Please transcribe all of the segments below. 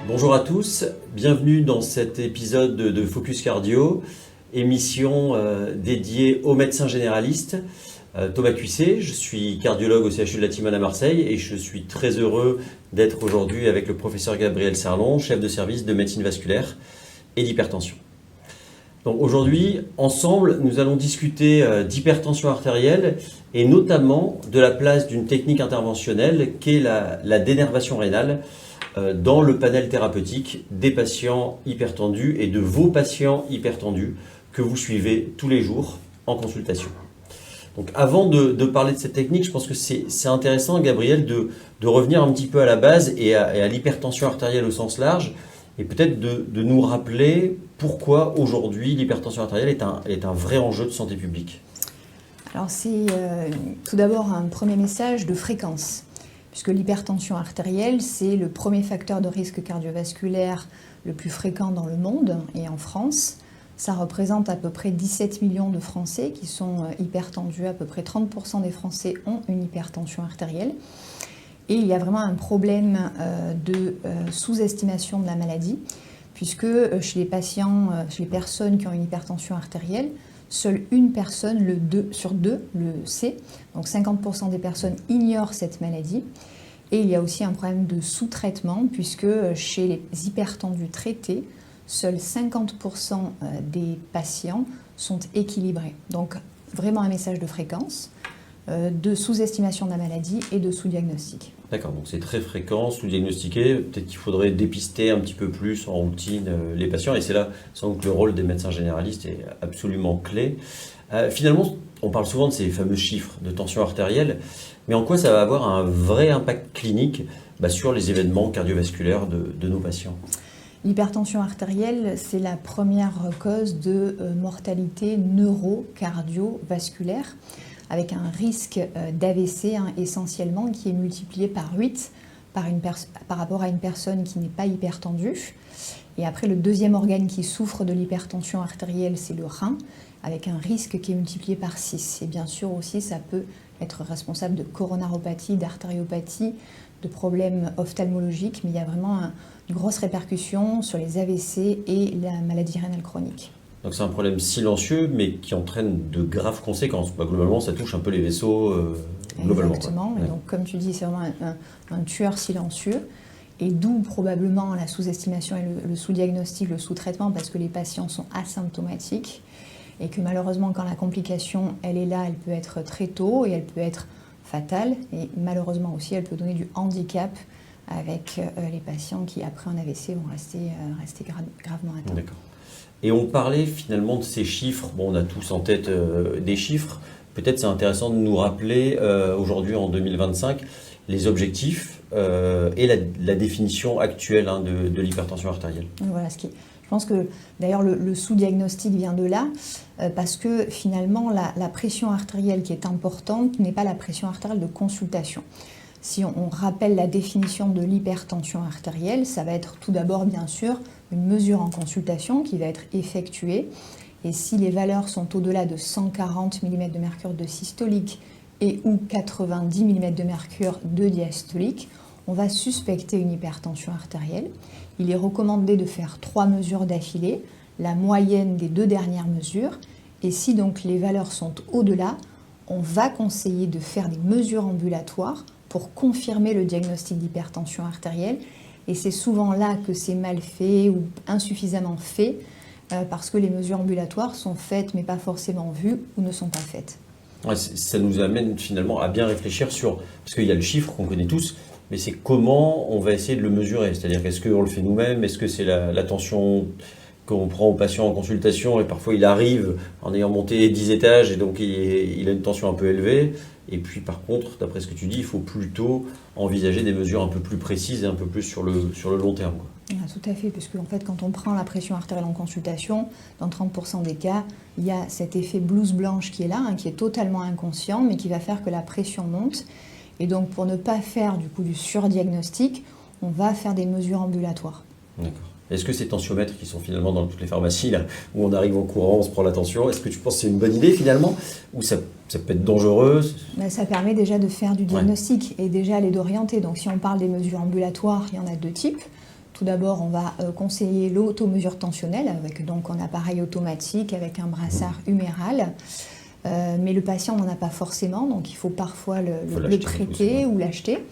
Bonjour à tous, bienvenue dans cet épisode de Focus Cardio, émission dédiée aux médecins généralistes. Thomas Cuissé, je suis cardiologue au CHU de la Timone à Marseille et je suis très heureux d'être aujourd'hui avec le professeur Gabriel Serlon, chef de service de médecine vasculaire et d'hypertension. Donc aujourd'hui, ensemble, nous allons discuter d'hypertension artérielle et notamment de la place d'une technique interventionnelle qu'est la dénervation rénale dans le panel thérapeutique des patients hypertendus et de vos patients hypertendus que vous suivez tous les jours en consultation. Donc avant de parler de cette technique, je pense que c'est intéressant, Gabriel, de revenir un petit peu à la base et à l'hypertension artérielle au sens large et peut-être de nous rappeler pourquoi aujourd'hui l'hypertension artérielle est un vrai enjeu de santé publique. Alors c'est tout d'abord un premier message de fréquence, puisque l'hypertension artérielle, c'est le premier facteur de risque cardiovasculaire le plus fréquent dans le monde et en France. Ça représente à peu près 17 millions de Français qui sont hypertendus. À peu près 30% des Français ont une hypertension artérielle. Et il y a vraiment un problème de sous-estimation de la maladie, puisque chez les patients, chez les personnes qui ont une hypertension artérielle, seule une personne sur deux le sait. Donc 50% des personnes ignorent cette maladie. Et il y a aussi un problème de sous-traitement, puisque chez les hypertendus traités, seuls 50% des patients sont équilibrés. Donc vraiment un message de fréquence, de sous-estimation de la maladie et de sous-diagnostic. D'accord, donc c'est très fréquent, sous-diagnostiqué. Peut-être qu'il faudrait dépister un petit peu plus en routine les patients. Et c'est là sans doute le rôle des médecins généralistes est absolument clé. Finalement, on parle souvent de ces fameux chiffres de tension artérielle. Mais en quoi ça va avoir un vrai impact clinique sur les événements cardiovasculaires de nos patients ? L'hypertension artérielle, c'est la première cause de mortalité neuro-cardiovasculaire, avec un risque d'AVC essentiellement qui est multiplié par 8 par rapport à une personne qui n'est pas hypertendue. Et après, le deuxième organe qui souffre de l'hypertension artérielle, c'est le rein, avec un risque qui est multiplié par 6. Et bien sûr aussi, ça peut être responsable de coronaropathie, d'artériopathie, de problèmes ophtalmologiques, mais il y a vraiment une grosse répercussion sur les AVC et la maladie rénale chronique. Donc c'est un problème silencieux, mais qui entraîne de graves conséquences. Globalement, ça touche un peu les vaisseaux globalement. Exactement. Ouais. Donc, comme tu dis, c'est vraiment un tueur silencieux. Et d'où probablement la sous-estimation et le sous-diagnostic, le sous-traitement, parce que les patients sont asymptomatiques. Et que malheureusement, quand la complication, elle est là, elle peut être très tôt et elle peut être fatale. Et malheureusement aussi, elle peut donner du handicap avec les patients qui, après un AVC, vont rester gravement atteints. D'accord. Et on parlait finalement de ces chiffres. Bon, on a tous en tête des chiffres. Peut-être c'est intéressant de nous rappeler aujourd'hui, en 2025, les objectifs et la définition actuelle de l'hypertension artérielle. Voilà, je pense que d'ailleurs le sous-diagnostic vient de là, parce que finalement la pression artérielle qui est importante n'est pas la pression artérielle de consultation. Si on rappelle la définition de l'hypertension artérielle, ça va être tout d'abord bien sûr une mesure en consultation qui va être effectuée. Et si les valeurs sont au-delà de 140 mm de mercure de systolique et ou 90 mm de mercure de diastolique, on va suspecter une hypertension artérielle. Il est recommandé de faire 3 mesures d'affilée, la moyenne des 2 dernières mesures. Et si donc les valeurs sont au-delà, on va conseiller de faire des mesures ambulatoires pour confirmer le diagnostic d'hypertension artérielle. Et c'est souvent là que c'est mal fait ou insuffisamment fait, parce que les mesures ambulatoires sont faites mais pas forcément vues ou ne sont pas faites. Ouais, ça nous amène finalement à bien réfléchir parce qu'il y a le chiffre qu'on connaît tous, mais c'est comment on va essayer de le mesurer. C'est-à-dire qu'est-ce qu'on le fait nous-mêmes, est-ce que c'est la tension qu'on prend au patient en consultation et parfois il arrive en ayant monté 10 étages et donc il a une tension un peu élevée. Et puis par contre, d'après ce que tu dis, il faut plutôt envisager des mesures un peu plus précises et un peu plus sur le long terme. Tout à fait, puisque en fait, quand on prend la pression artérielle en consultation, dans 30% des cas, il y a cet effet blouse blanche qui est là, qui est totalement inconscient, mais qui va faire que la pression monte. Et donc pour ne pas faire du surdiagnostic, on va faire des mesures ambulatoires. D'accord. Est-ce que ces tensiomètres qui sont finalement dans toutes les pharmacies, là, où on arrive en courant, on se prend la tension, est-ce que tu penses que c'est une bonne idée finalement, ou ça peut être dangereux? Ça permet déjà de faire du diagnostic et déjà aller d'orienter. Donc si on parle des mesures ambulatoires, il y en a 2 types. Tout d'abord, on va conseiller l'automesure tensionnelle avec donc un appareil automatique avec un brassard huméral. Mais le patient n'en a pas forcément, donc il faut parfois le prêter ou l'acheter.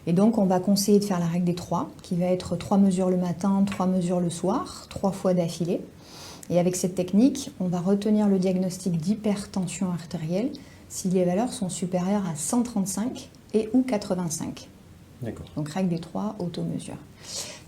Et donc, on va conseiller de faire la règle des 3, qui va être 3 mesures le matin, 3 mesures le soir, 3 fois d'affilée. Et avec cette technique, on va retenir le diagnostic d'hypertension artérielle si les valeurs sont supérieures à 135 et ou 85. D'accord. Donc, règle des 3, automesure.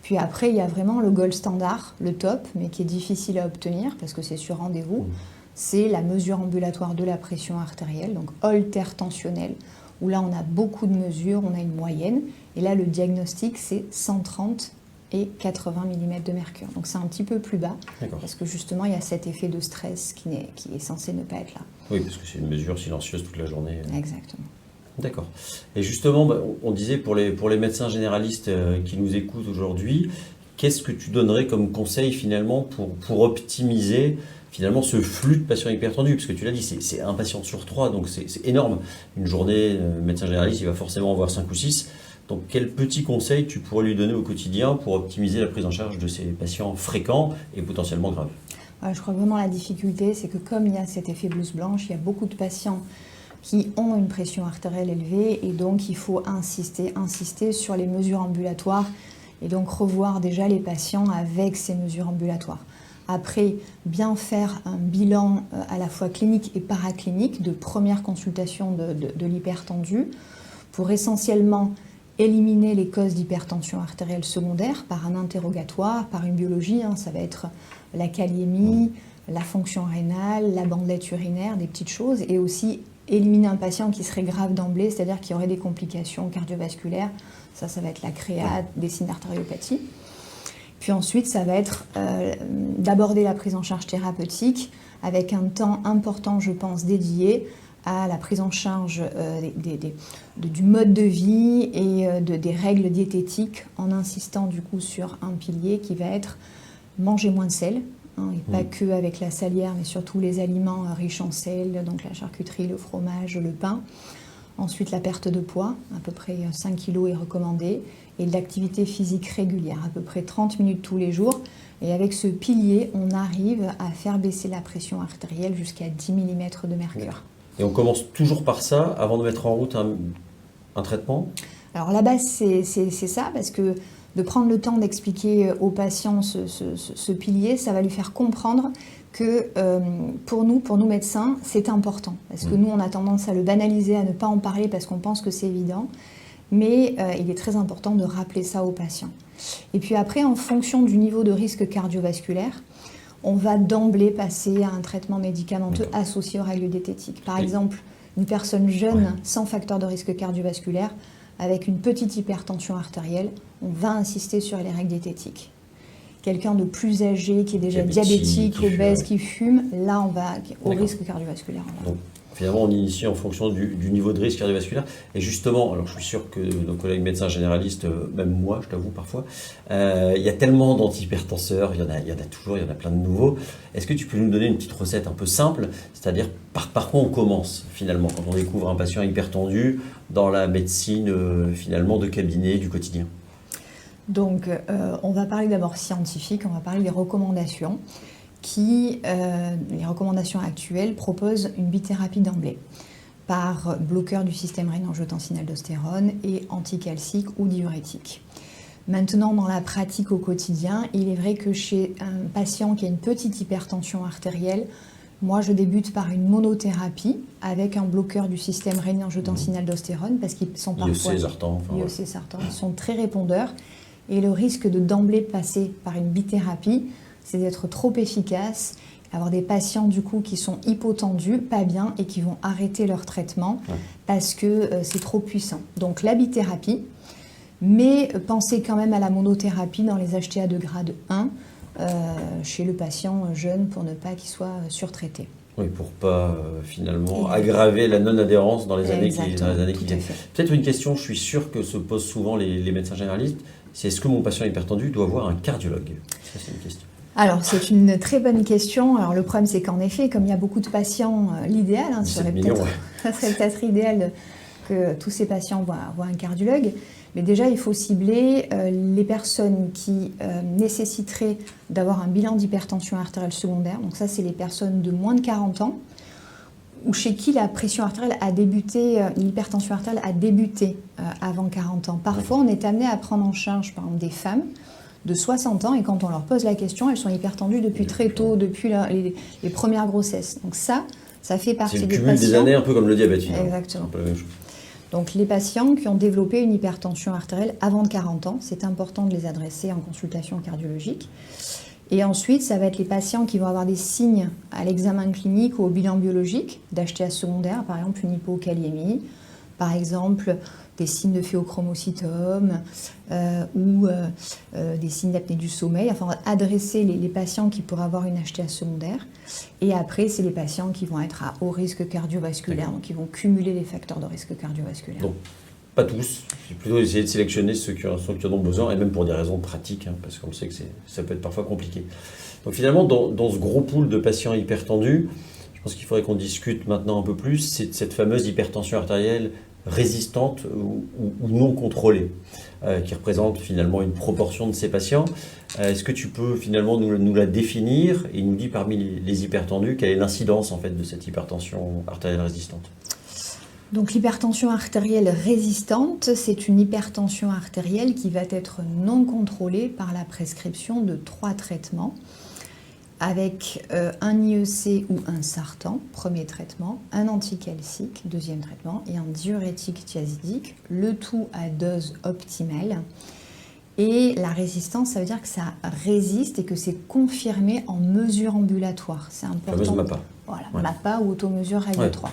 Puis après, il y a vraiment le gold standard, le top, mais qui est difficile à obtenir parce que c'est sur rendez-vous. C'est la mesure ambulatoire de la pression artérielle, donc holter tensionnel, où là on a beaucoup de mesures, on a une moyenne, et là le diagnostic c'est 130 et 80 mm de mercure. Donc c'est un petit peu plus bas, parce que justement il y a cet effet de stress qui est censé ne pas être là. Oui, parce que c'est une mesure silencieuse toute la journée. Exactement. D'accord. Et justement, on disait pour les médecins généralistes qui nous écoutent aujourd'hui, qu'est-ce que tu donnerais comme conseil finalement pour optimiser finalement ce flux de patients hypertendus? Parce que tu l'as dit, c'est un patient sur 3, donc c'est énorme. Une journée, médecin généraliste, il va forcément en voir 5 ou 6. Donc quel petit conseil tu pourrais lui donner au quotidien pour optimiser la prise en charge de ces patients fréquents et potentiellement graves? Je crois vraiment la difficulté, c'est que comme il y a cet effet blouse blanche, il y a beaucoup de patients qui ont une pression artérielle élevée et donc il faut insister sur les mesures ambulatoires et donc revoir déjà les patients avec ces mesures ambulatoires. Après, bien faire un bilan à la fois clinique et paraclinique de première consultation de l'hypertendu pour essentiellement éliminer les causes d'hypertension artérielle secondaire par un interrogatoire, par une biologie. Ça va être la kaliémie, la fonction rénale, la bandelette urinaire, des petites choses, et aussi éliminer un patient qui serait grave d'emblée, c'est-à-dire qui aurait des complications cardiovasculaires. Ça va être la créate, des signes d'artériopathie. Puis ensuite, ça va être d'aborder la prise en charge thérapeutique avec un temps important, je pense, dédié à la prise en charge du mode de vie et des règles diététiques en insistant du coup sur un pilier qui va être manger moins de sel, et pas que avec la salière, mais surtout les aliments riches en sel, donc la charcuterie, le fromage, le pain. Ensuite, la perte de poids, à peu près 5 kg est recommandée, et de l'activité physique régulière, à peu près 30 minutes tous les jours. Et avec ce pilier, on arrive à faire baisser la pression artérielle jusqu'à 10 mm de mercure. Et on commence toujours par ça, avant de mettre en route un traitement? Alors la base, c'est ça, parce que de prendre le temps d'expliquer aux patients ce pilier, ça va lui faire comprendre que pour nous médecins, c'est important. Parce que nous, on a tendance à le banaliser, à ne pas en parler parce qu'on pense que c'est évident. Mais il est très important de rappeler ça aux patients. Et puis après, en fonction du niveau de risque cardiovasculaire, on va d'emblée passer à un traitement médicamenteux associé aux règles diététiques. Par exemple, une personne jeune sans facteur de risque cardiovasculaire, avec une petite hypertension artérielle, on va insister sur les règles diététiques. Quelqu'un de plus âgé, qui est déjà diabétique, obèse, qui fume, là on va au risque cardiovasculaire. Donc, finalement, on initie en fonction du niveau de risque cardiovasculaire. Et justement, alors je suis sûr que nos collègues médecins généralistes, même moi, je t'avoue parfois, il y a tellement d'antihypertenseurs, il y en a toujours, il y en a plein de nouveaux. Est-ce que tu peux nous donner une petite recette un peu simple, c'est-à-dire par quoi on commence finalement quand on découvre un patient hypertendu dans la médecine finalement de cabinet du quotidien? Donc, on va parler d'abord scientifique, on va parler des recommandations les recommandations actuelles proposent une bithérapie d'emblée par bloqueur du système rénin-angiotensin-aldostérone et anticalcique ou diurétique. Maintenant, dans la pratique au quotidien, il est vrai que chez un patient qui a une petite hypertension artérielle, moi je débute par une monothérapie avec un bloqueur du système rénin-angiotensin-aldostérone parce qu'ils sont parfois ils sont très répondeurs et le risque de d'emblée passer par une bithérapie, c'est d'être trop efficace, avoir des patients du coup qui sont hypotendus, pas bien, et qui vont arrêter leur traitement parce que c'est trop puissant. Donc la bithérapie, mais pensez quand même à la monothérapie dans les HTA de grade 1 chez le patient jeune pour ne pas qu'il soit surtraité. Oui, pour pas finalement aggraver la non-adhérence dans les années qui viennent. Peut-être une question, je suis sûr que se posent souvent les médecins généralistes, c'est est-ce que mon patient hypertendu doit voir un cardiologue? Ça, c'est une question. Alors, c'est une très bonne question. Alors, le problème, c'est qu'en effet, comme il y a beaucoup de patients, l'idéal, ça serait peut-être idéal que tous ces patients voient un cardiologue. Mais déjà, il faut cibler les personnes qui nécessiteraient d'avoir un bilan d'hypertension artérielle secondaire. Donc ça, c'est les personnes de moins de 40 ans ou chez qui la pression artérielle a débuté, l'hypertension artérielle a débuté avant 40 ans. Parfois, on est amené à prendre en charge, par exemple, des femmes de 60 ans, et quand on leur pose la question, elles sont hypertendues depuis très tôt, depuis les premières grossesses. Donc ça fait partie des patients... C'est le cumul des années, un peu comme le diabète, finalement. Exactement. C'est un peu la même chose. Donc les patients qui ont développé une hypertension artérielle avant de 40 ans, c'est important de les adresser en consultation cardiologique. Et ensuite, ça va être les patients qui vont avoir des signes à l'examen clinique ou au bilan biologique d'HTA secondaire, par exemple une hypokaliémie, par exemple des signes de phéochromocytome ou des signes d'apnée du sommeil. Enfin, on va adresser les patients qui pourraient avoir une HTA secondaire. Et après, c'est les patients qui vont être à haut risque cardiovasculaire, donc qui vont cumuler les facteurs de risque cardiovasculaire. Donc, pas tous, c'est plutôt essayer de sélectionner ceux qui en ont besoin, et même pour des raisons pratiques, parce qu'on sait que ça peut être parfois compliqué. Donc finalement, dans ce gros pool de patients hypertendus, je pense qu'il faudrait qu'on discute maintenant un peu plus, c'est cette fameuse hypertension artérielle résistante ou non contrôlée, qui représente finalement une proportion de ces patients. Est-ce que tu peux finalement nous la définir et nous dire parmi les hypertendus, quelle est l'incidence en fait de cette hypertension artérielle résistante ? Donc l'hypertension artérielle résistante, c'est une hypertension artérielle qui va être non contrôlée par la prescription de 3 traitements avec un IEC ou un sartan, premier traitement, un anticalcique, deuxième traitement, et un diurétique thiazidique, le tout à dose optimale. Et la résistance, ça veut dire que ça résiste et que c'est confirmé en mesure ambulatoire. C'est important. La fameuse MAPA. Voilà, MAPA ou automesure règle 3.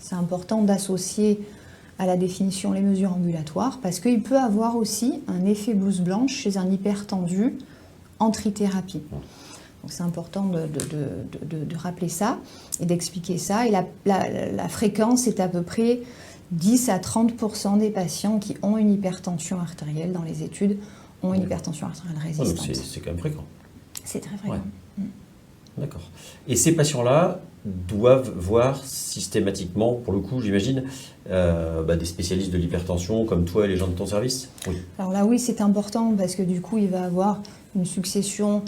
C'est important d'associer à la définition les mesures ambulatoires parce qu'il peut avoir aussi un effet blouse blanche chez un hypertendu en trithérapie. Donc c'est important de rappeler ça et d'expliquer ça. Et la fréquence est à peu près 10 à 30% des patients qui ont une hypertension artérielle dans les études ont une hypertension artérielle résistante. Donc c'est quand même fréquent. C'est très fréquent. Ouais. D'accord. Et ces patients-là doivent voir systématiquement, pour le coup, j'imagine, des spécialistes de l'hypertension comme toi et les gens de ton service ? Oui. Alors là, oui, c'est important parce que du coup, il va avoir une succession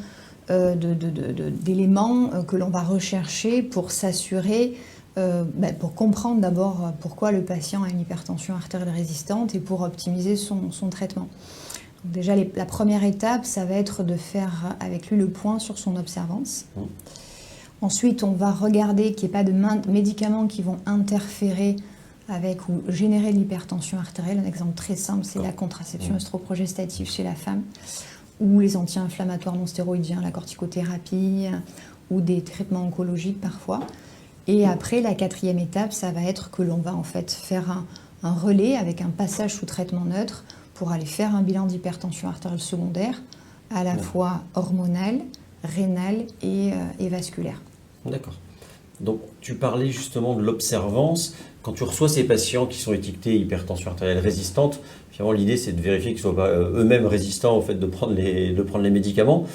d'éléments que l'on va rechercher pour s'assurer, pour comprendre d'abord pourquoi le patient a une hypertension artérielle résistante et pour optimiser son traitement. Donc déjà, la première étape, ça va être de faire avec lui le point sur son observance. Ensuite, on va regarder qu'il n'y ait pas de médicaments qui vont interférer avec ou générer de l'hypertension artérielle. Un exemple très simple, c'est la contraception œstroprogestative chez la femme, ou les anti-inflammatoires non stéroïdiens, la corticothérapie, ou des traitements oncologiques parfois. Et après, la quatrième étape, ça va être que l'on va en fait faire un relais avec un passage sous traitement neutre pour aller faire un bilan d'hypertension artérielle secondaire, à la fois hormonale, rénale et vasculaire. D'accord. Donc tu parlais justement de l'observance. Quand tu reçois ces patients qui sont étiquetés hypertension artérielle résistante, finalement l'idée c'est de vérifier qu'ils ne soient pas eux-mêmes résistants au fait de prendre les médicaments.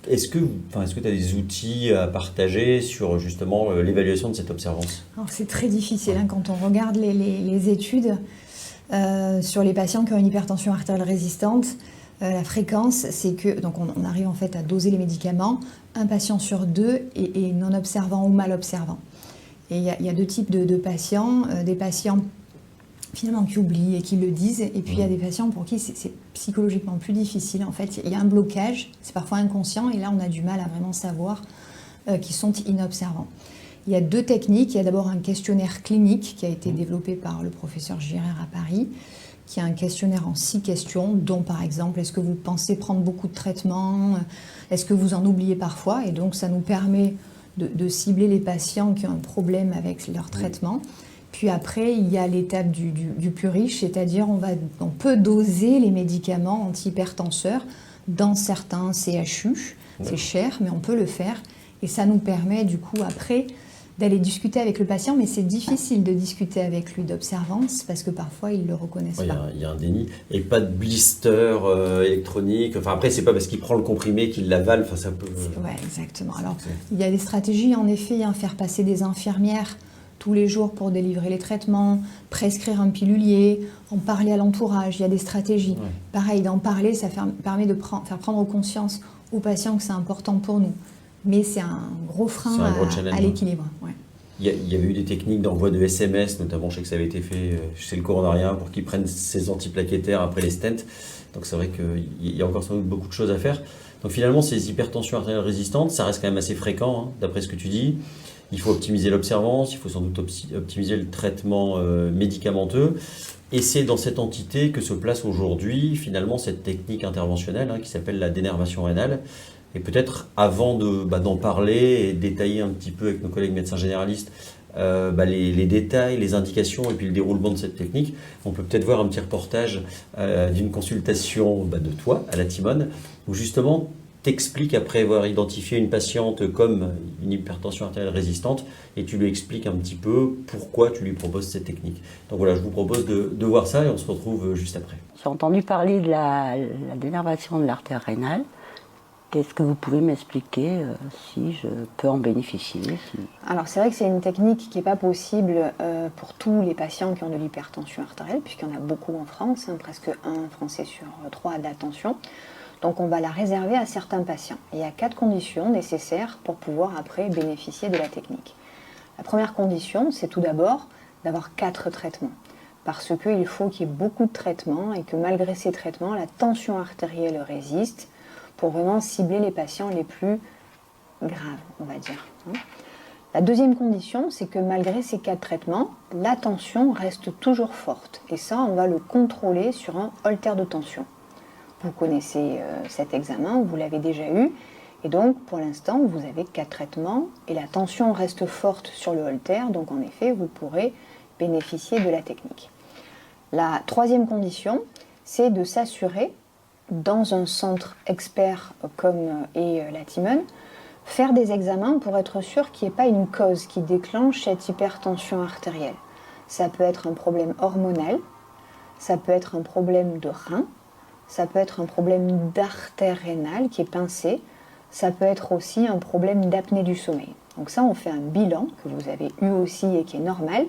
Est-ce que tu as des outils à partager sur justement l'évaluation de cette observance ? Alors c'est très difficile quand on regarde les études sur les patients qui ont une hypertension artérielle résistante. La fréquence, c'est que donc on arrive en fait à doser les médicaments, un patient sur 2 et non observant ou mal observant. Et il y a 2 types de patients, des patients finalement qui oublient et qui le disent, et puis il y a des patients pour qui c'est psychologiquement plus difficile. En fait, il y a un blocage, c'est parfois inconscient, et là on a du mal à vraiment savoir qu'ils sont inobservants. Il y a 2 techniques. Il y a d'abord un questionnaire clinique qui a été développé par le professeur Girard à Paris, qui est un questionnaire en 6 questions, dont par exemple, est-ce que vous pensez prendre beaucoup de traitements ? Est-ce que vous en oubliez parfois ? Et donc ça nous permet de cibler les patients qui ont un problème avec leur traitement. Puis après, il y a l'étape du plus riche, c'est-à-dire on peut doser les médicaments antihypertenseurs dans certains CHU. C'est cher, mais on peut le faire. Et ça nous permet du coup après d'aller discuter avec le patient, mais c'est difficile de discuter avec lui d'observance parce que parfois ils ne le reconnaissent pas. Il y a un déni. Et pas de blister électronique. Enfin, après, c'est pas parce qu'il prend le comprimé qu'il l'avale. Ça peut... Oui, exactement. Alors, il y a des stratégies, en effet, faire passer des infirmières tous les jours pour délivrer les traitements, prescrire un pilulier, en parler à l'entourage, il y a des stratégies. Ouais. Pareil, d'en parler, ça permet de faire prendre conscience aux patients que c'est important pour nous. Mais c'est un gros frein à l'équilibre. Ouais. Il y avait eu des techniques d'envoi de SMS, notamment je sais que ça avait été fait chez le coronarien pour qu'ils prennent ces antiplaquettaires après les stents. Donc c'est vrai qu'il y a encore sans doute beaucoup de choses à faire. Donc finalement, ces hypertensions artérielles résistantes, ça reste quand même assez fréquent, hein, d'après ce que tu dis. Il faut optimiser l'observance, il faut sans doute optimiser le traitement médicamenteux. Et c'est dans cette entité que se place aujourd'hui finalement cette technique interventionnelle qui s'appelle la dénervation rénale. Et peut-être avant d'en parler et détailler un petit peu avec nos collègues médecins généralistes les détails, les indications et puis le déroulement de cette technique, on peut peut-être voir un petit reportage d'une consultation de toi à la Timone où justement t'expliques après avoir identifié une patiente comme une hypertension artérielle résistante et tu lui expliques un petit peu pourquoi tu lui proposes cette technique. Donc voilà, je vous propose de voir ça et on se retrouve juste après. J'ai entendu parler de la dénervation de l'artère rénale. Qu'est-ce que vous pouvez m'expliquer si je peux en bénéficier? Alors c'est vrai que c'est une technique qui n'est pas possible pour tous les patients qui ont de l'hypertension artérielle, puisqu'il y en a beaucoup en France, presque un Français sur 3 a de la tension. Donc on va la réserver à certains patients. Et il y a 4 conditions nécessaires pour pouvoir après bénéficier de la technique. La première condition, c'est tout d'abord d'avoir 4 traitements. Parce qu'il faut qu'il y ait beaucoup de traitements et que malgré ces traitements, la tension artérielle résiste pour vraiment cibler les patients les plus graves, on va dire. La deuxième condition, c'est que malgré ces 4 traitements, la tension reste toujours forte. Et ça, on va le contrôler sur un holter de tension. Vous connaissez cet examen, vous l'avez déjà eu. Et donc, pour l'instant, vous avez 4 traitements et la tension reste forte sur le holter. Donc, en effet, vous pourrez bénéficier de la technique. La troisième condition, c'est de s'assurer, dans un centre expert comme est la Timone, faire des examens pour être sûr qu'il n'y ait pas une cause qui déclenche cette hypertension artérielle. Ça peut être un problème hormonal, ça peut être un problème de rein, ça peut être un problème d'artère rénale qui est pincée, ça peut être aussi un problème d'apnée du sommeil. Donc ça, on fait un bilan que vous avez eu aussi et qui est normal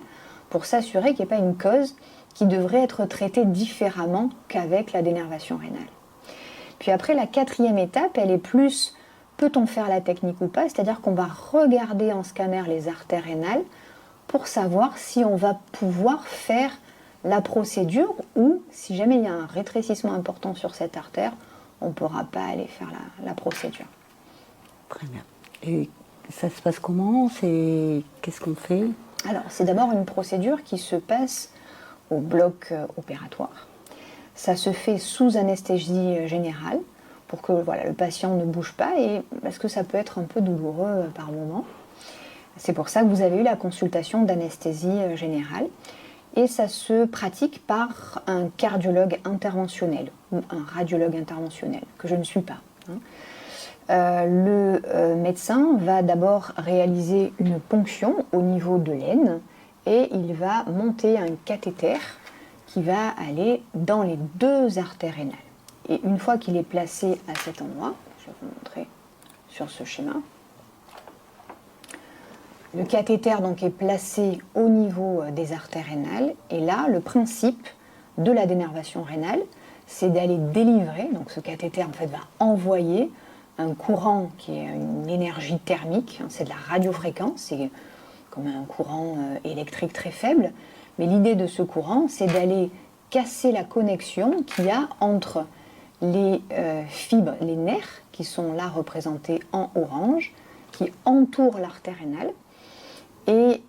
pour s'assurer qu'il n'y ait pas une cause qui devrait être traitée différemment qu'avec la dénervation rénale. Puis après, la quatrième étape, elle est plus, peut-on faire la technique ou pas? C'est-à-dire qu'on va regarder en scanner les artères rénales pour savoir si on va pouvoir faire la procédure ou, si jamais il y a un rétrécissement important sur cette artère, on ne pourra pas aller faire la procédure. Très bien. Et ça se passe comment? Qu'est-ce qu'on fait? Alors, c'est d'abord une procédure qui se passe au bloc opératoire. Ça se fait sous anesthésie générale pour que le patient ne bouge pas et parce que ça peut être un peu douloureux par moment. C'est pour ça que vous avez eu la consultation d'anesthésie générale et ça se pratique par un cardiologue interventionnel ou un radiologue interventionnel, que je ne suis pas. Le médecin va d'abord réaliser une ponction au niveau de l'aine et il va monter un cathéter qui va aller dans les 2 artères rénales. Et une fois qu'il est placé à cet endroit, je vais vous montrer sur ce schéma, le cathéter donc est placé au niveau des artères rénales et là, le principe de la dénervation rénale, c'est d'aller délivrer, donc ce cathéter en fait va envoyer un courant qui est une énergie thermique, c'est de la radiofréquence, c'est comme un courant électrique très faible, mais l'idée de ce courant, c'est d'aller casser la connexion qu'il y a entre les fibres, les nerfs, qui sont là représentés en orange, qui entourent l'artère rénale, et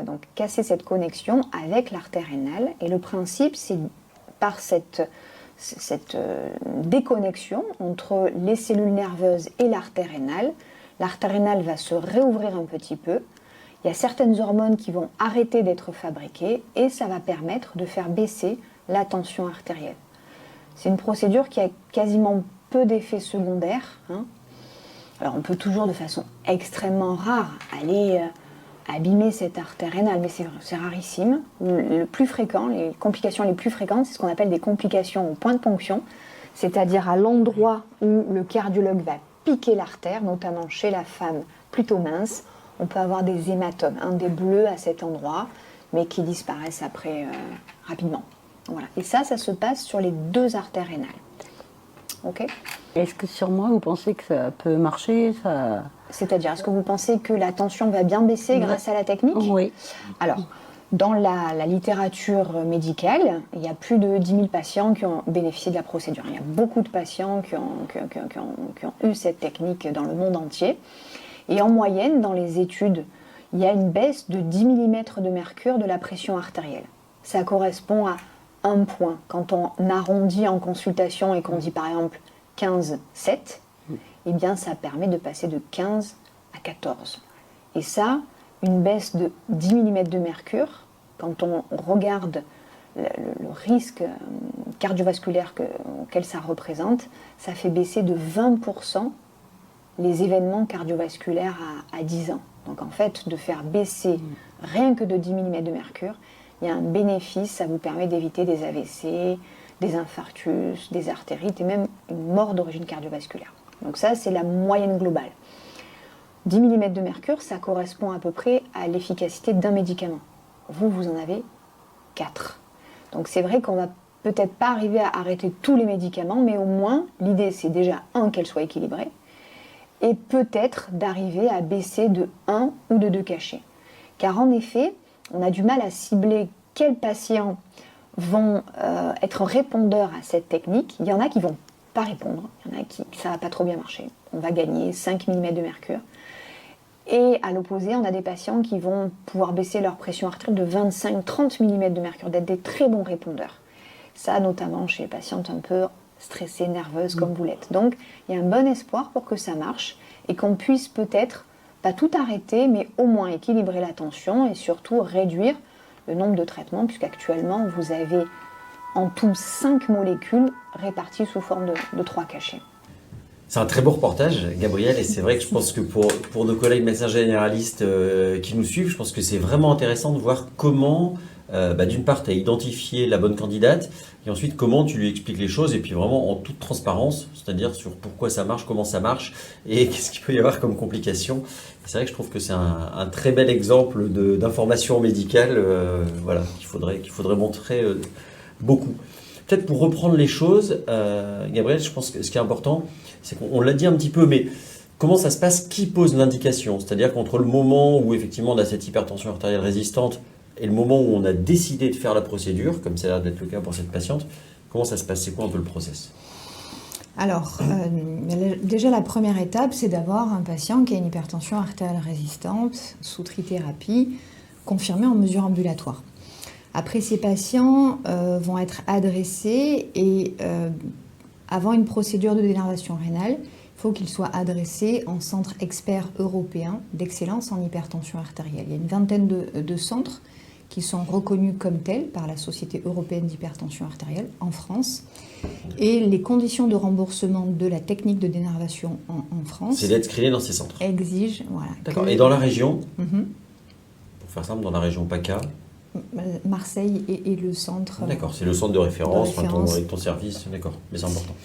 donc casser cette connexion avec l'artère rénale. Et le principe, c'est par cette déconnexion entre les cellules nerveuses et l'artère rénale va se réouvrir un petit peu. Il y a certaines hormones qui vont arrêter d'être fabriquées et ça va permettre de faire baisser la tension artérielle. C'est une procédure qui a quasiment peu d'effets secondaires. Alors on peut toujours de façon extrêmement rare aller abîmer cette artère rénale, mais c'est rarissime. Le plus fréquent, les complications les plus fréquentes, c'est ce qu'on appelle des complications au point de ponction, c'est-à-dire à l'endroit où le cardiologue va piquer l'artère, notamment chez la femme plutôt mince. on peut avoir des hématomes, des bleus à cet endroit, mais qui disparaissent après rapidement. Voilà. Et ça se passe sur les 2 artères rénales. Ok ? Est-ce que sur moi, vous pensez que ça peut marcher C'est-à-dire, est-ce que vous pensez que la tension va bien baisser grâce à la technique ? Oui. Alors, dans la littérature médicale, il y a plus de 10 000 patients qui ont bénéficié de la procédure. Il y a beaucoup de patients qui ont eu cette technique dans le monde entier. Et en moyenne, dans les études, il y a une baisse de 10 mm de mercure de la pression artérielle. Ça correspond à 1 point. Quand on arrondit en consultation et qu'on dit par exemple 15, 7, eh bien ça permet de passer de 15 à 14. Et ça, une baisse de 10 mm de mercure, quand on regarde le risque cardiovasculaire auquel ça représente, ça fait baisser de 20% les événements cardiovasculaires à 10 ans. Donc en fait, de faire baisser rien que de 10 mm de mercure, il y a un bénéfice, ça vous permet d'éviter des AVC, des infarctus, des artérites et même une mort d'origine cardiovasculaire. Donc ça, c'est la moyenne globale. 10 mm de mercure, ça correspond à peu près à l'efficacité d'un médicament. Vous en avez 4. Donc c'est vrai qu'on va peut-être pas arriver à arrêter tous les médicaments, mais au moins, l'idée c'est déjà, qu'elle soit équilibrée, et peut-être d'arriver à baisser de 1 ou de 2 cachets. Car en effet, on a du mal à cibler quels patients vont être répondeurs à cette technique. Il y en a qui ne vont pas répondre, il y en a qui ça ne va pas trop bien marcher. On va gagner 5 mm de mercure. Et à l'opposé, on a des patients qui vont pouvoir baisser leur pression artérielle de 25-30 mm de mercure, d'être des très bons répondeurs. Ça, notamment chez les patientes un peu stressées, nerveuses, comme vous l'êtes. Donc, il y a un bon espoir pour que ça marche et qu'on puisse peut-être, pas tout arrêter, mais au moins équilibrer la tension et surtout réduire le nombre de traitements, puisqu'actuellement, vous avez en tout 5 molécules réparties sous forme de 3 cachets. C'est un très beau reportage, Gabrielle, et c'est vrai que je pense que pour nos collègues médecins généralistes qui nous suivent, je pense que c'est vraiment intéressant de voir comment, d'une part, tu as identifié la bonne candidate, et ensuite comment tu lui expliques les choses, et puis vraiment en toute transparence, c'est-à-dire sur pourquoi ça marche, comment ça marche, et qu'est-ce qu'il peut y avoir comme complications. C'est vrai que je trouve que c'est un très bel exemple d'information médicale qu'il faudrait montrer beaucoup. Peut-être pour reprendre les choses, Gabrielle, je pense que ce qui est important, c'est qu'on l'a dit un petit peu, mais comment ça se passe? Qui pose l'indication? C'est-à-dire qu'entre le moment où effectivement on a cette hypertension artérielle résistante et le moment où on a décidé de faire la procédure, comme ça a l'air d'être le cas pour cette patiente, comment ça se passe? C'est quoi un peu le process? Alors, déjà la première étape, c'est d'avoir un patient qui a une hypertension artérielle résistante sous trithérapie, confirmée en mesure ambulatoire. Après, ces patients vont être adressés et avant une procédure de dénervation rénale, il faut qu'ils soient adressés en centre expert européen d'excellence en hypertension artérielle. Il y a une vingtaine de centres qui sont reconnus comme tels par la Société européenne d'hypertension artérielle en France. Et les conditions de remboursement de la technique de dénervation en France... C'est d'être screené dans ces centres. ...exige... Voilà, d'accord. Et dans la région, pour faire simple, dans la région PACA, Marseille est le centre... D'accord, c'est le centre de référence. Avec ton service, d'accord, mais c'est important.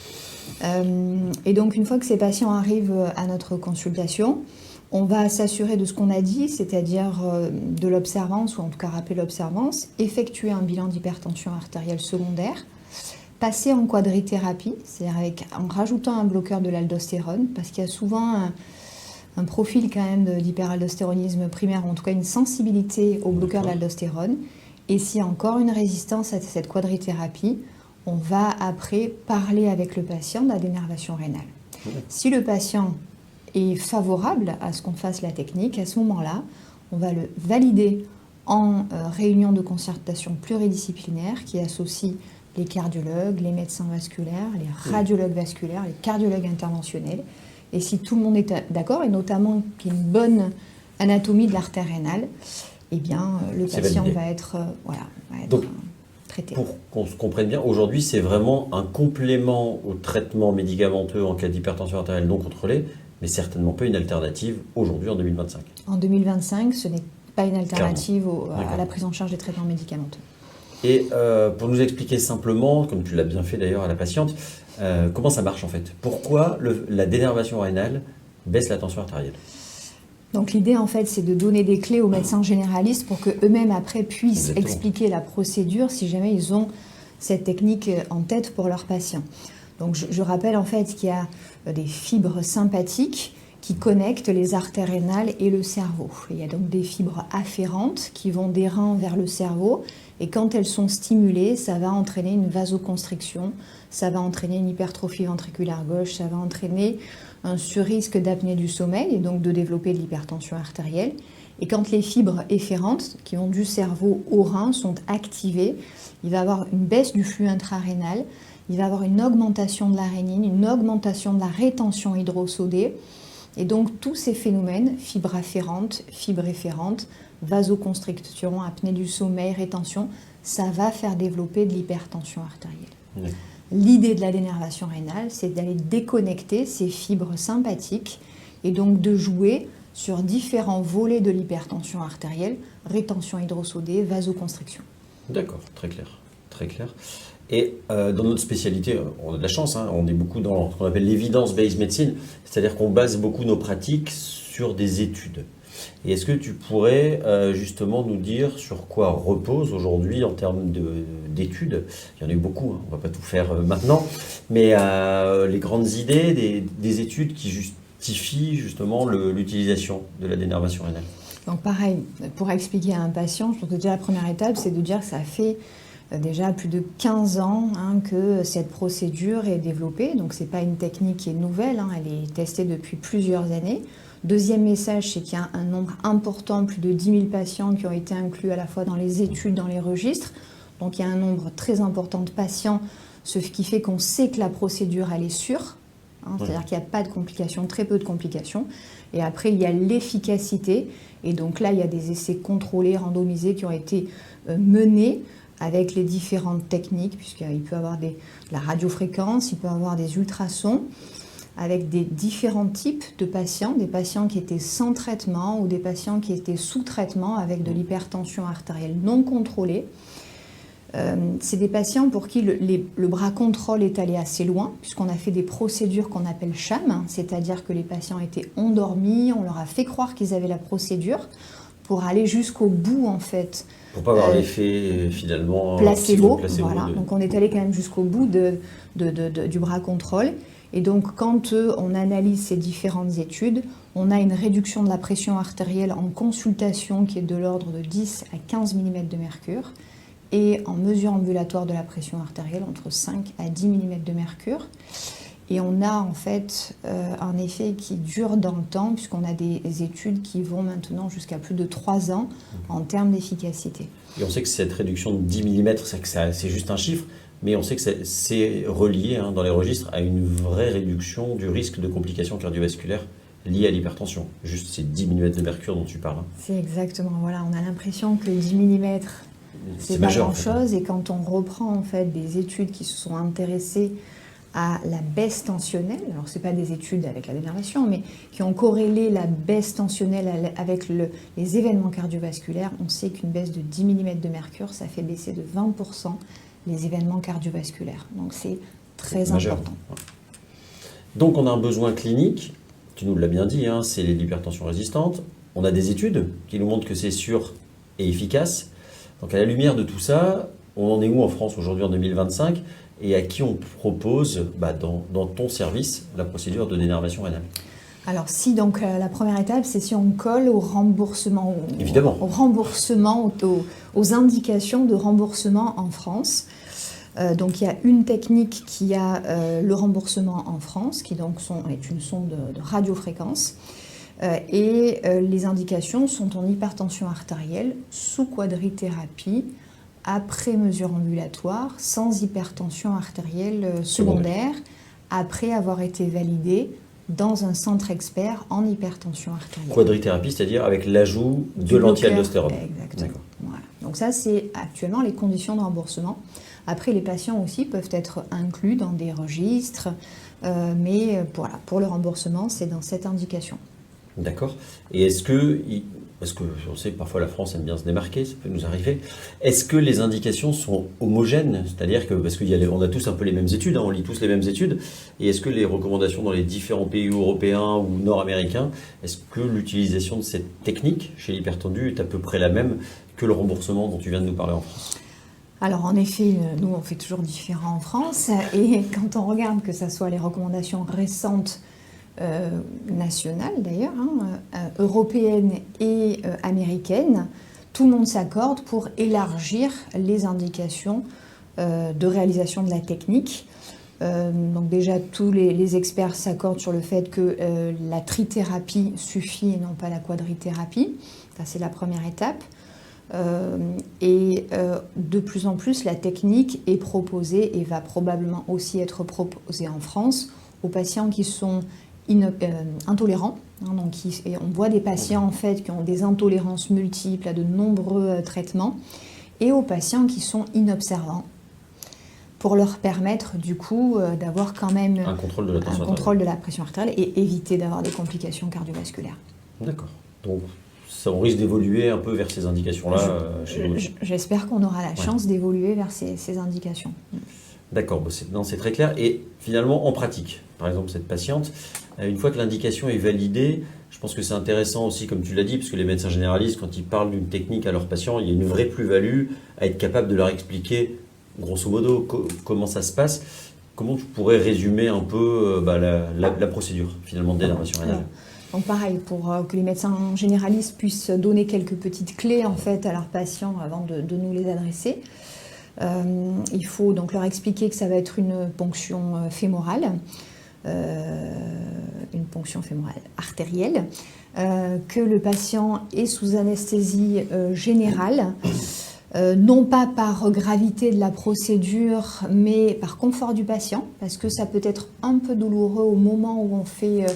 Et donc, une fois que ces patients arrivent à notre consultation, on va s'assurer de ce qu'on a dit, c'est-à-dire de l'observance, ou en tout cas rappeler l'observance, effectuer un bilan d'hypertension artérielle secondaire, passer en quadrithérapie, c'est-à-dire en rajoutant un bloqueur de l'aldostérone, parce qu'il y a souvent un profil quand même d'hyperaldostéronisme primaire, ou en tout cas une sensibilité au bloqueur de l'aldostérone. Et s'il y a encore une résistance à cette quadrithérapie, on va après parler avec le patient de la dénervation rénale. Si le patient est favorable à ce qu'on fasse la technique, à ce moment-là, on va le valider en réunion de concertation pluridisciplinaire qui associe les cardiologues, les médecins vasculaires, les radiologues vasculaires, les cardiologues interventionnels. Et si tout le monde est d'accord, et notamment qu'il y a une bonne anatomie de l'artère rénale, eh bien, le patient va être Donc, traité. Pour qu'on se comprenne bien, aujourd'hui, c'est vraiment un complément au traitement médicamenteux en cas d'hypertension artérielle non contrôlée, mais certainement pas une alternative aujourd'hui en 2025. En 2025, ce n'est pas une alternative à la prise en charge des traitements médicamenteux. Et pour nous expliquer simplement, comme tu l'as bien fait d'ailleurs à la patiente, comment ça marche en fait? Pourquoi la dénervation rénale baisse la tension artérielle? Donc l'idée en fait c'est de donner des clés aux médecins généralistes pour qu'eux-mêmes après puissent Exactement. expliquer la procédure si jamais ils ont cette technique en tête pour leurs patients. Donc je rappelle en fait qu'il y a des fibres sympathiques qui connectent les artères rénales et le cerveau. Il y a donc des fibres afférentes qui vont des reins vers le cerveau et quand elles sont stimulées, ça va entraîner une vasoconstriction, ça va entraîner une hypertrophie ventriculaire gauche, ça va entraîner un surrisque d'apnée du sommeil et donc de développer de l'hypertension artérielle. Et quand les fibres efférentes qui vont du cerveau au rein sont activées, il va y avoir une baisse du flux intrarénal, il va y avoir une augmentation de la rénine, une augmentation de la rétention hydrosodée. Et donc tous ces phénomènes, fibres afférentes, fibres efférentes, vasoconstriction, apnée du sommeil, rétention, ça va faire développer de l'hypertension artérielle. Oui. L'idée de la dénervation rénale, c'est d'aller déconnecter ces fibres sympathiques et donc de jouer sur différents volets de l'hypertension artérielle, rétention hydrosodée, vasoconstriction. D'accord, très clair. Très clair. Et dans notre spécialité, on a de la chance, hein, on est beaucoup dans ce qu'on appelle l'evidence-based medicine, c'est-à-dire qu'on base beaucoup nos pratiques sur des études. Et est-ce que tu pourrais justement nous dire sur quoi repose aujourd'hui en termes d'études? Il y en a eu beaucoup, hein, on ne va pas tout faire maintenant, mais les grandes idées des études qui justifient justement l'utilisation de la dénervation rénale. Donc pareil, pour expliquer à un patient, je pense que déjà la première étape, c'est de dire que ça fait déjà plus de 15 ans que cette procédure est développée. Donc ce n'est pas une technique qui est nouvelle, elle est testée depuis plusieurs années. Deuxième message, c'est qu'il y a un nombre important, plus de 10 000 patients qui ont été inclus à la fois dans les études, dans les registres. Donc il y a un nombre très important de patients, ce qui fait qu'on sait que la procédure, elle est sûre. C'est-à-dire qu'il n'y a pas de complications, très peu de complications. Et après, il y a l'efficacité. Et donc là, il y a des essais contrôlés, randomisés qui ont été menés avec les différentes techniques, puisqu'il peut y avoir de la radiofréquence, il peut y avoir des ultrasons, avec des différents types de patients, des patients qui étaient sans traitement ou des patients qui étaient sous traitement avec de l'hypertension artérielle non contrôlée. C'est des patients pour qui le bras contrôle est allé assez loin, puisqu'on a fait des procédures qu'on appelle sham, c'est-à-dire que les patients étaient endormis, on leur a fait croire qu'ils avaient la procédure pour aller jusqu'au bout en fait. Pour pas avoir l'effet finalement placebo. Voilà. Donc on est allé quand même jusqu'au bout du bras contrôle. Et donc quand on analyse ces différentes études, on a une réduction de la pression artérielle en consultation qui est de l'ordre de 10 à 15 mm de mercure et en mesure ambulatoire de la pression artérielle entre 5 à 10 mm de mercure. Et on a en fait un effet qui dure dans le temps puisqu'on a des études qui vont maintenant jusqu'à plus de 3 ans en termes d'efficacité. Et on sait que cette réduction de 10 mm, c'est juste un chiffre, mais on sait que c'est relié dans les registres à une vraie réduction du risque de complications cardiovasculaires liées à l'hypertension. Juste ces 10 mm de mercure dont tu parles. C'est exactement, voilà, on a l'impression que 10 mm, c'est pas grand-chose. Et quand on reprend en fait des études qui se sont intéressées à la baisse tensionnelle, alors ce n'est pas des études avec la dénervation, mais qui ont corrélé la baisse tensionnelle avec les événements cardiovasculaires, on sait qu'une baisse de 10 mm de mercure, ça fait baisser de 20% les événements cardiovasculaires. Donc c'est très important. Donc on a un besoin clinique, tu nous l'as bien dit, c'est l'hypertension résistante. On a des études qui nous montrent que c'est sûr et efficace. Donc à la lumière de tout ça, on en est où en France aujourd'hui en 2025 et à qui on propose dans ton service la procédure de dénervation rénale? Alors si donc la première étape, c'est si on colle au remboursement, évidemment, aux indications de remboursement en France. Donc il y a une technique qui a le remboursement en France, qui donc est une sonde de radiofréquence. Et les indications sont en hypertension artérielle, sous quadrithérapie, après mesure ambulatoire, sans hypertension artérielle secondaire, après avoir été validée dans un centre expert en hypertension artérielle. Quadrithérapie, c'est-à-dire avec l'ajout de l'anti-aldostérone. Exactement. Voilà. Donc ça, c'est actuellement les conditions de remboursement. Après, les patients aussi peuvent être inclus dans des registres, mais voilà, pour le remboursement, c'est dans cette indication. D'accord. Et est-ce que parce qu'on sait que parfois la France aime bien se démarquer, ça peut nous arriver, est-ce que les indications sont homogènes? C'est-à-dire que, parce qu'on a tous un peu les mêmes études, hein, on lit tous les mêmes études, et est-ce que les recommandations dans les différents pays européens ou nord-américains, est-ce que l'utilisation de cette technique chez l'hypertendu est à peu près la même que le remboursement dont tu viens de nous parler en France? Alors en effet, nous on fait toujours différent en France, et quand on regarde que ce soit les recommandations récentes, nationales d'ailleurs, européennes et américaines, tout le monde s'accorde pour élargir les indications de réalisation de la technique. Donc déjà, tous les experts s'accordent sur le fait que la trithérapie suffit et non pas la quadrithérapie. Ça, c'est la première étape. De plus en plus, la technique est proposée et va probablement aussi être proposée en France aux patients qui sont intolérants. Donc on voit des patients en fait qui ont des intolérances multiples à de nombreux traitements, et aux patients qui sont inobservants, pour leur permettre du coup d'avoir quand même un contrôle de la pression artérielle et éviter d'avoir des complications cardiovasculaires. D'accord. Donc ça, on risque d'évoluer un peu vers ces indications-là chez nous. J'espère qu'on aura la chance d'évoluer vers ces indications. D'accord, c'est très clair. Et finalement, en pratique, par exemple, cette patiente, une fois que l'indication est validée, je pense que c'est intéressant aussi, comme tu l'as dit, parce que les médecins généralistes, quand ils parlent d'une technique à leurs patients, il y a une vraie plus-value à être capable de leur expliquer, grosso modo, comment ça se passe. Comment tu pourrais résumer un peu la procédure, finalement, de dénervation rénale? Donc pareil, pour que les médecins généralistes puissent donner quelques petites clés en fait à leurs patients avant de nous les adresser. Il faut donc leur expliquer que ça va être une ponction fémorale, artérielle, que le patient est sous anesthésie générale, non pas par gravité de la procédure, mais par confort du patient, parce que ça peut être un peu douloureux au moment où on fait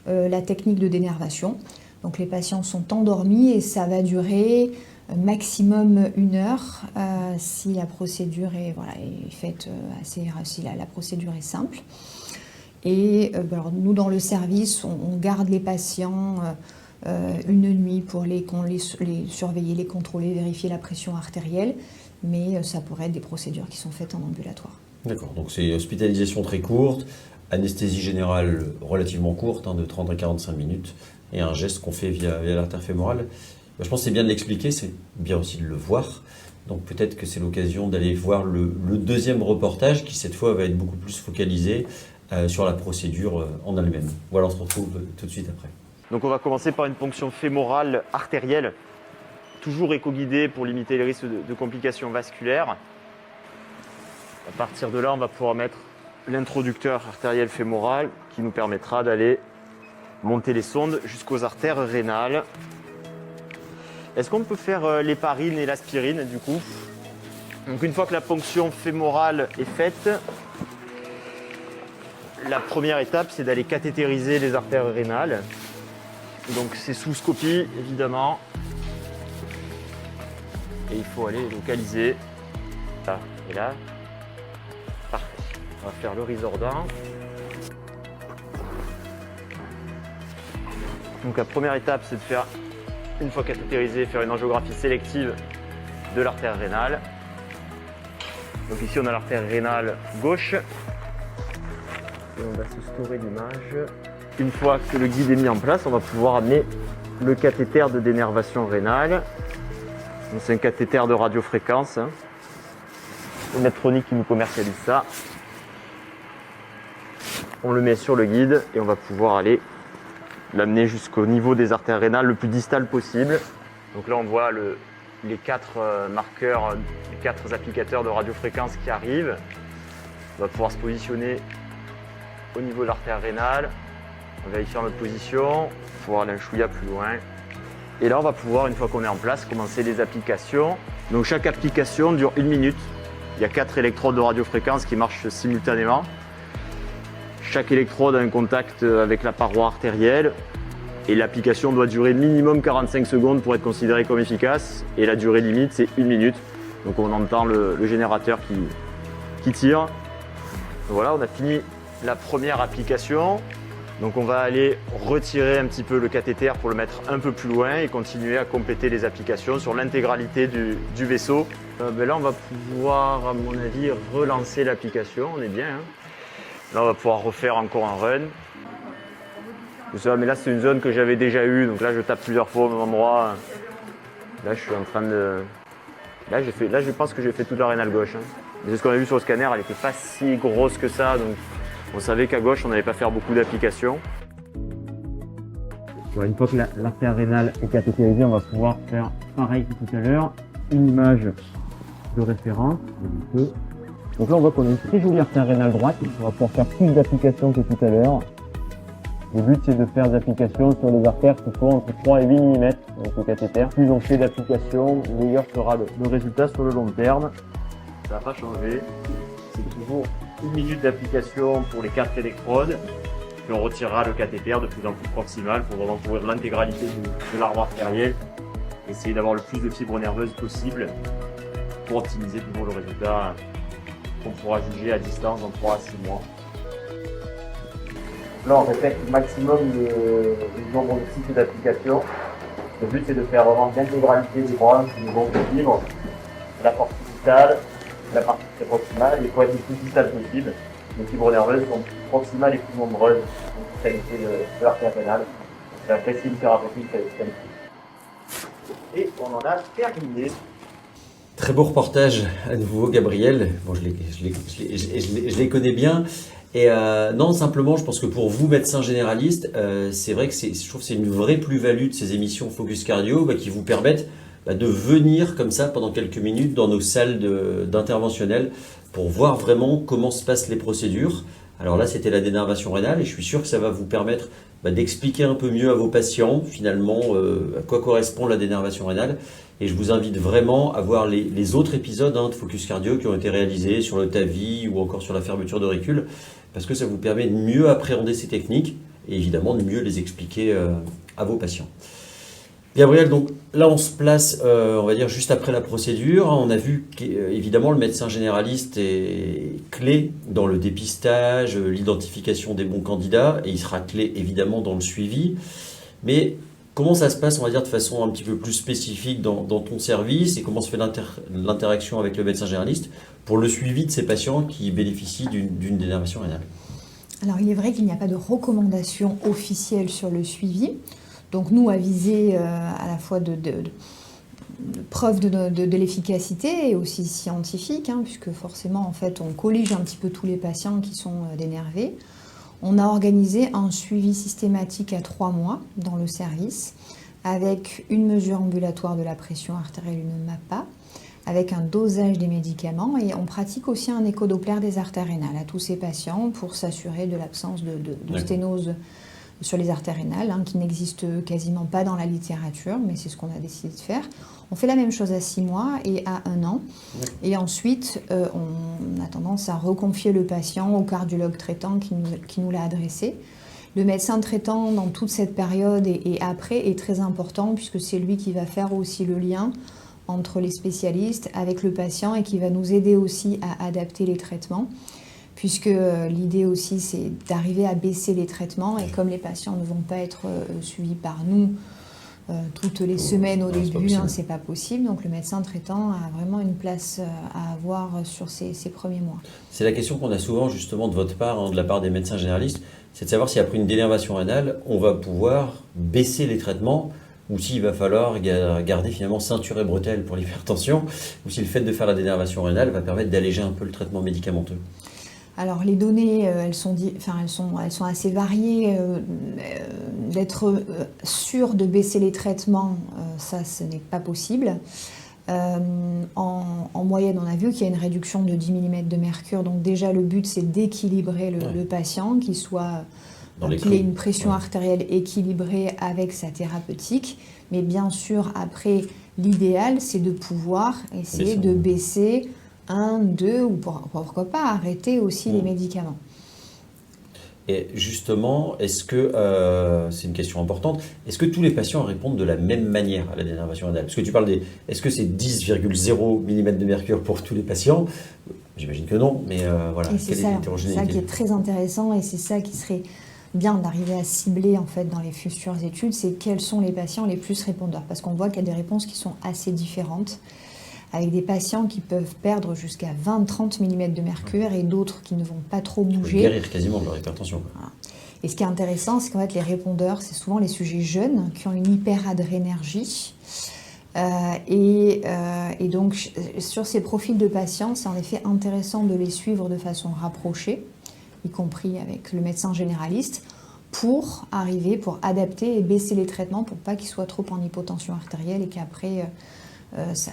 la technique de dénervation. Donc les patients sont endormis et ça va durer maximum 1 heure si la procédure est faite si la procédure est simple. Et alors nous dans le service, on garde les patients une nuit pour les surveiller, les contrôler, vérifier la pression artérielle, mais ça pourrait être des procédures qui sont faites en ambulatoire. D'accord, donc c'est hospitalisation très courte, anesthésie générale relativement courte, de 30 à 45 minutes, et un geste qu'on fait via l'artère fémorale. Je pense que c'est bien de l'expliquer, c'est bien aussi de le voir. Donc peut-être que c'est l'occasion d'aller voir le deuxième reportage qui cette fois va être beaucoup plus focalisé sur la procédure en elle-même. Voilà, on se retrouve tout de suite après. Donc on va commencer par une ponction fémorale artérielle, toujours éco-guidée pour limiter les risques de complications vasculaires. À partir de là, on va pouvoir mettre l'introducteur artériel fémoral qui nous permettra d'aller monter les sondes jusqu'aux artères rénales. Est-ce qu'on peut faire l'héparine et l'aspirine du coup? Donc une fois que la ponction fémorale est faite, la première étape c'est d'aller cathétériser les artères rénales. Donc c'est sous scopie évidemment. Et il faut aller localiser là et là. Parfait. On va faire le Risordan. Donc la première étape c'est de faire, une fois cathétérisé, faire une angiographie sélective de l'artère rénale. Donc ici on a l'artère rénale gauche. Et on va se staurer l'image. Une fois que le guide est mis en place, on va pouvoir amener le cathéter de dénervation rénale. C'est un cathéter de radiofréquence. C'est Medtronic qui nous commercialise ça. On le met sur le guide et on va pouvoir aller l'amener jusqu'au niveau des artères rénales le plus distal possible. Donc là on voit les 4 marqueurs, les 4 applicateurs de radiofréquence qui arrivent. On va pouvoir se positionner au niveau de l'artère rénale, on va vérifier notre position, pouvoir aller un chouïa plus loin. Et là on va pouvoir, une fois qu'on est en place, commencer les applications. Donc chaque application dure 1 minute. Il y a 4 électrodes de radiofréquence qui marchent simultanément. Chaque électrode a un contact avec la paroi artérielle et l'application doit durer minimum 45 secondes pour être considérée comme efficace. Et la durée limite, c'est 1 minute. Donc on entend le générateur qui tire. Voilà, on a fini la première application. Donc on va aller retirer un petit peu le cathéter pour le mettre un peu plus loin et continuer à compléter les applications sur l'intégralité du vaisseau. Là on va pouvoir, à mon avis, relancer l'application, on est bien. Hein. Là on va pouvoir refaire encore un run. Mais là c'est une zone que j'avais déjà eue, donc là je tape plusieurs fois au même endroit. Là je suis en train de... Là je pense que j'ai fait toute la rénale gauche. Hein. Mais ce qu'on a vu sur le scanner, elle n'était pas si grosse que ça, donc on savait qu'à gauche, on n'allait pas faire beaucoup d'applications. Une fois que l'artère rénale est cathétérisée, on va pouvoir faire pareil que tout à l'heure, une image de référence. Donc là, on voit qu'on a une très jolie artère rénale droite. On va pouvoir faire plus d'applications que tout à l'heure. Le but, c'est de faire des applications sur les artères qui sont entre 3 et 8 mm avec le cathéter. Plus on fait d'applications, meilleur sera le résultat sur le long terme. Ça n'a pas changé. C'est toujours 1 minute d'application pour les 4 électrodes. Puis on retirera le cathéter de plus en plus proximal pour vraiment couvrir l'intégralité de l'arbre artériel. Essayer d'avoir le plus de fibres nerveuses possible pour optimiser toujours le résultat qu'on pourra juger à distance dans 3 à 6 mois. Là, on répète le maximum du nombre de cycles d'application. Le but, c'est de faire vraiment l'intégralité des bras, du bon fibres, la partie distale, la partie très proximale, et pour être le plus distal possible. Les fibres nerveuses sont plus proximales et plus nombreuses dans la qualité de l'artère rénale. C'est un précis thérapeutique qualifié. Et on en a terminé. Très beau reportage à nouveau, Gabriel. Bon, je les connais bien. Et non, simplement, je pense que pour vous, médecins généralistes, c'est vrai que je trouve que c'est une vraie plus-value de ces émissions Focus Cardio qui vous permettent de venir comme ça pendant quelques minutes dans nos salles d'interventionnel pour voir vraiment comment se passent les procédures. Alors là, c'était la dénervation rénale et je suis sûr que ça va vous permettre d'expliquer un peu mieux à vos patients finalement à quoi correspond la dénervation rénale. Et je vous invite vraiment à voir les autres épisodes de Focus Cardio qui ont été réalisés sur le TAVI ou encore sur la fermeture d'auricule, parce que ça vous permet de mieux appréhender ces techniques et évidemment de mieux les expliquer à vos patients. Gabriel, donc là on se place, on va dire, juste après la procédure. On a vu qu'évidemment le médecin généraliste est clé dans le dépistage, l'identification des bons candidats, et il sera clé évidemment dans le suivi. Mais comment ça se passe, on va dire, de façon un petit peu plus spécifique dans ton service, et comment se fait l'interaction avec le médecin généraliste pour le suivi de ces patients qui bénéficient d'une dénervation rénale? Alors il est vrai qu'il n'y a pas de recommandation officielle sur le suivi. Donc nous, à viser à la fois de preuve de l'efficacité et aussi scientifique, puisque forcément, en fait, on collige un petit peu tous les patients qui sont dénervés. On a organisé un suivi systématique à 3 mois dans le service, avec une mesure ambulatoire de la pression artérielle, une MAPA, avec un dosage des médicaments, et on pratique aussi un échodoppler des artères rénales à tous ces patients pour s'assurer de l'absence de sténose sur les artères rénales, qui n'existe quasiment pas dans la littérature, mais c'est ce qu'on a décidé de faire. On fait la même chose à 6 mois et à 1 an. Et ensuite, on a tendance à reconfier le patient au cardiologue traitant qui nous l'a adressé. Le médecin traitant, dans toute cette période et après, est très important, puisque c'est lui qui va faire aussi le lien entre les spécialistes avec le patient et qui va nous aider aussi à adapter les traitements, puisque l'idée aussi, c'est d'arriver à baisser les traitements. Et comme les patients ne vont pas être suivis par nous toutes les semaines au début, c'est pas possible. Donc le médecin traitant a vraiment une place à avoir sur ces premiers mois. C'est la question qu'on a souvent justement de votre part, de la part des médecins généralistes, c'est de savoir si après une dénervation rénale, on va pouvoir baisser les traitements, ou s'il va falloir garder finalement ceinture et bretelles pour l'hypertension, ou si le fait de faire la dénervation rénale va permettre d'alléger un peu le traitement médicamenteux. Alors les données, elles sont assez variées. D'être sûr de baisser les traitements, ça, ce n'est pas possible. En moyenne, on a vu qu'il y a une réduction de 10 mm de mercure. Donc déjà, le but, c'est d'équilibrer le patient, qu'il ait une pression artérielle équilibrée avec sa thérapeutique. Mais bien sûr, après, l'idéal, c'est de pouvoir essayer de baisser 1, 2, ou pourquoi pas arrêter aussi les médicaments. Et justement, est-ce que, c'est une question importante, est-ce que tous les patients répondent de la même manière à la dénervation rénale? Parce que tu parles est-ce que c'est 10,0 mm de mercure pour tous les patients? J'imagine que non, mais voilà. Et c'est ça qui est très intéressant, et c'est ça qui serait bien d'arriver à cibler en fait dans les futures études, c'est quels sont les patients les plus répondeurs. Parce qu'on voit qu'il y a des réponses qui sont assez différentes, avec des patients qui peuvent perdre jusqu'à 20-30 mm de mercure et d'autres qui ne vont pas trop bouger. Guérir quasiment de leur hypertension. Voilà. Et ce qui est intéressant, c'est qu'en fait, les répondeurs, c'est souvent les sujets jeunes qui ont une hyperadrénergie. Et donc, sur ces profils de patients, c'est en effet intéressant de les suivre de façon rapprochée, y compris avec le médecin généraliste, pour adapter et baisser les traitements pour pas qu'ils soient trop en hypotension artérielle et qu'après, ça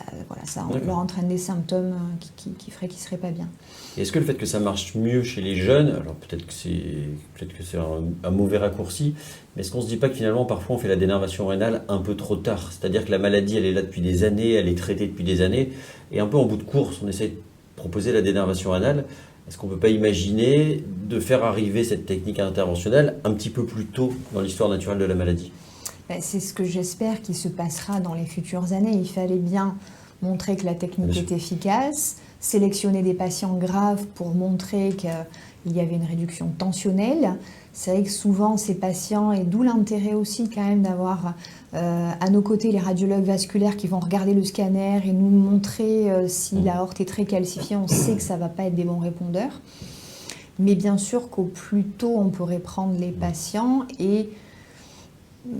leur entraîne des symptômes qui feraient qu'ils ne seraient pas bien. Et est-ce que le fait que ça marche mieux chez les jeunes, alors peut-être que c'est un mauvais raccourci, mais est-ce qu'on ne se dit pas que finalement parfois on fait la dénervation rénale un peu trop tard? C'est-à-dire que la maladie elle est là depuis des années, elle est traitée depuis des années, et un peu en bout de course on essaie de proposer la dénervation rénale. Est-ce qu'on ne peut pas imaginer de faire arriver cette technique interventionnelle un petit peu plus tôt dans l'histoire naturelle de la maladie? C'est ce que j'espère qui se passera dans les futures années. Il fallait bien montrer que la technique est efficace, sélectionner des patients graves pour montrer qu'il y avait une réduction tensionnelle. C'est vrai que souvent ces patients, et d'où l'intérêt aussi quand même d'avoir à nos côtés les radiologues vasculaires qui vont regarder le scanner et nous montrer si l'aorte est très calcifiée, on sait que ça ne va pas être des bons répondeurs. Mais bien sûr qu'au plus tôt on pourrait prendre les patients et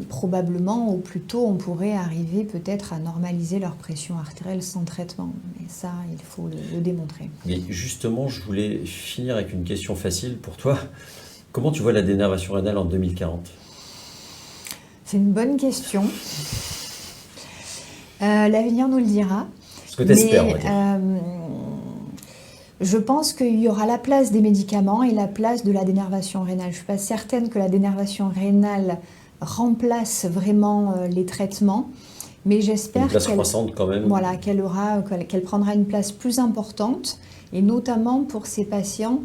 probablement au plus tôt on pourrait arriver peut-être à normaliser leur pression artérielle sans traitement. Mais ça, il faut le démontrer. Et justement, je voulais finir avec une question facile pour toi. Comment tu vois la dénervation rénale en 2040? C'est une bonne question. L'avenir nous le dira. Ce que tu espères, on va dire. Je pense qu'il y aura la place des médicaments et la place de la dénervation rénale. Je ne suis pas certaine que la dénervation rénale remplace vraiment les traitements, mais j'espère croissante quand même. Voilà, qu'elle prendra une place plus importante, et notamment pour ces patients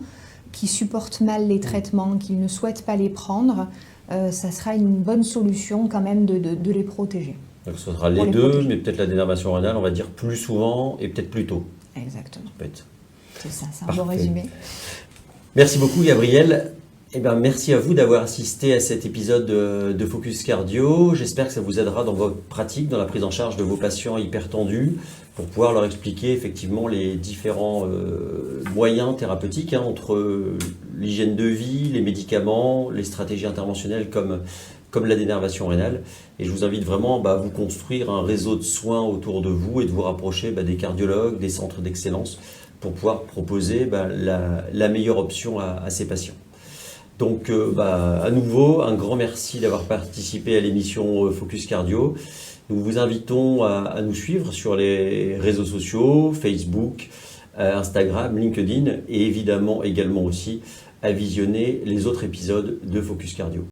qui supportent mal les traitements, qui ne souhaitent pas les prendre, ça sera une bonne solution quand même de les protéger. Donc ce sera les deux, mais peut-être la dénervation rénale, on va dire plus souvent et peut-être plus tôt. Exactement. C'est ça, c'est un Parfait. bon résumé. Merci beaucoup Gabriel. Eh bien, merci à vous d'avoir assisté à cet épisode de Focus Cardio. J'espère que ça vous aidera dans votre pratique, dans la prise en charge de vos patients hypertendus, pour pouvoir leur expliquer effectivement les différents moyens thérapeutiques entre l'hygiène de vie, les médicaments, les stratégies interventionnelles comme la dénervation rénale. Et je vous invite vraiment à vous construire un réseau de soins autour de vous et de vous rapprocher des cardiologues, des centres d'excellence pour pouvoir proposer la meilleure option à ces patients. Donc, à nouveau, un grand merci d'avoir participé à l'émission Focus Cardio. Nous vous invitons à nous suivre sur les réseaux sociaux, Facebook, Instagram, LinkedIn et évidemment également aussi à visionner les autres épisodes de Focus Cardio.